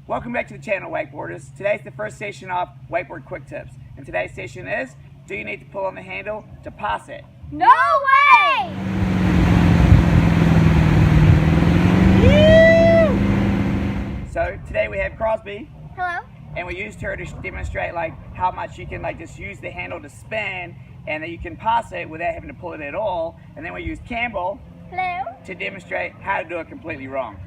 Welcome back to the channel, wakeboarders. Today's the first session of Wakeboard Quick Tips. And today's session is, do you need to pull on the handle to pass it? No way! So today we have Crosby. Hello. And we used her to demonstrate how much you can just use the handle to spin and that you can pass it without having to pull it at all. And then we used Campbell. Hello. To demonstrate how to do it completely wrong.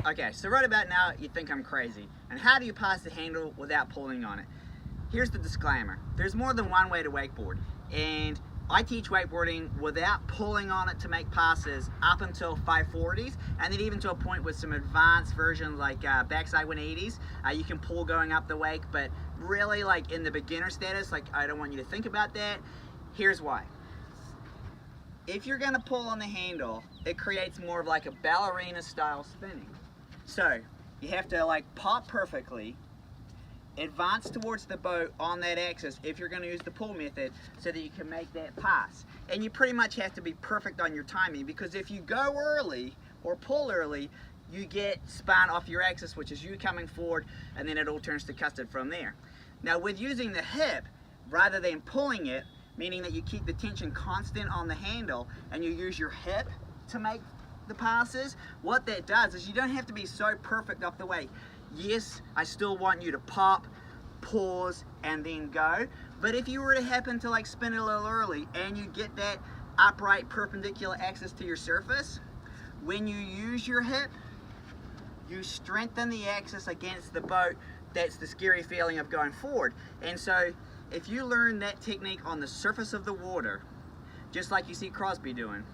Okay, so right about now you think I'm crazy. And how do you pass the handle without pulling on it? Here's the disclaimer. There's more than one way to wakeboard. And I teach wakeboarding without pulling on it to make passes up until 540s, and then even to a point with some advanced versions like backside 180s. You can pull going up the wake, but really in the beginner status, I don't want you to think about that. Here's why. If you're gonna pull on the handle, it creates more of a ballerina style spinning. So you have to pop perfectly, advance towards the boat on that axis if you're going to use the pull method so that you can make that pass. And you pretty much have to be perfect on your timing, because if you go early or pull early, you get spun off your axis, which is you coming forward, and then it all turns to custard from there. Now with using the hip rather than pulling it, meaning that you keep the tension constant on the handle and you use your hip to make the passes, what that does is you don't have to be so perfect off the way. Yes, I still want you to pop, pause, and then go, but if you were to happen to spin it a little early and you get that upright perpendicular axis to your surface, when you use your hip, you strengthen the axis against the boat. That's the scary feeling of going forward. And so if you learn that technique on the surface of the water, just like you see Crosby doing,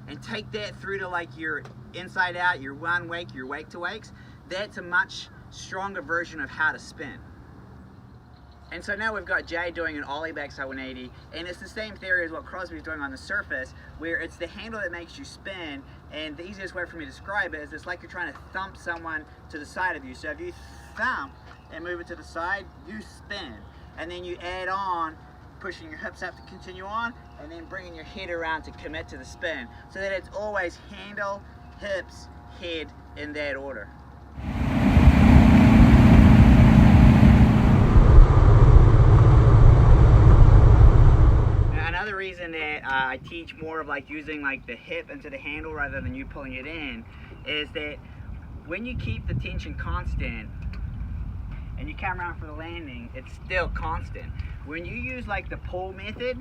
and take that through to your inside out, your one wake, your wake to wakes, that's a much stronger version of how to spin. And so now we've got Jay doing an ollie backside 180, and it's the same theory as what Crosby's doing on the surface, where it's the handle that makes you spin. And the easiest way for me to describe it is it's like you're trying to thump someone to the side of you. So if you thump and move it to the side, you spin, and then you add on pushing your hips up to continue on, and then bringing your head around to commit to the spin, so that it's always handle, hips, head, in that order. Now, another reason that I teach more of using the hip into the handle rather than you pulling it in is that when you keep the tension constant and you come around for the landing, it's still constant. When you use the pull method,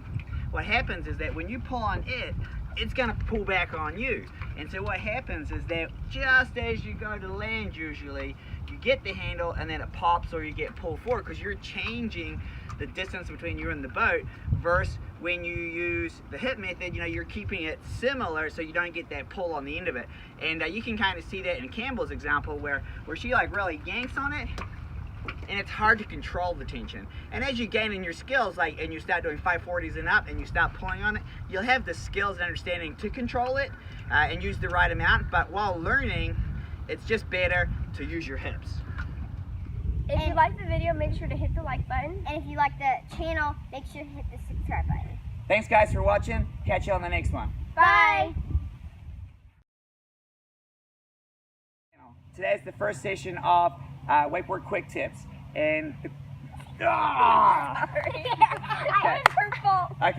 what happens is that when you pull on it, it's gonna pull back on you. And so what happens is that just as you go to land, usually, you get the handle and then it pops or you get pulled forward, because you're changing the distance between you and the boat, versus when you use the hip method, you're keeping it similar so you don't get that pull on the end of it. And you can kind of see that in Campbell's example where she really yanks on it, and it's hard to control the tension. And as you gain in your skills, and you start doing 540s and up and you start pulling on it, you'll have the skills and understanding to control it and use the right amount. But while learning, it's just better to use your hips. If you like the video, make sure to hit the like button. And if you like the channel, make sure to hit the subscribe button. Thanks guys for watching. Catch you on the next one. Bye. Today's the first session of Wakeboard Quick Tips. And Sorry. I went purple. Okay.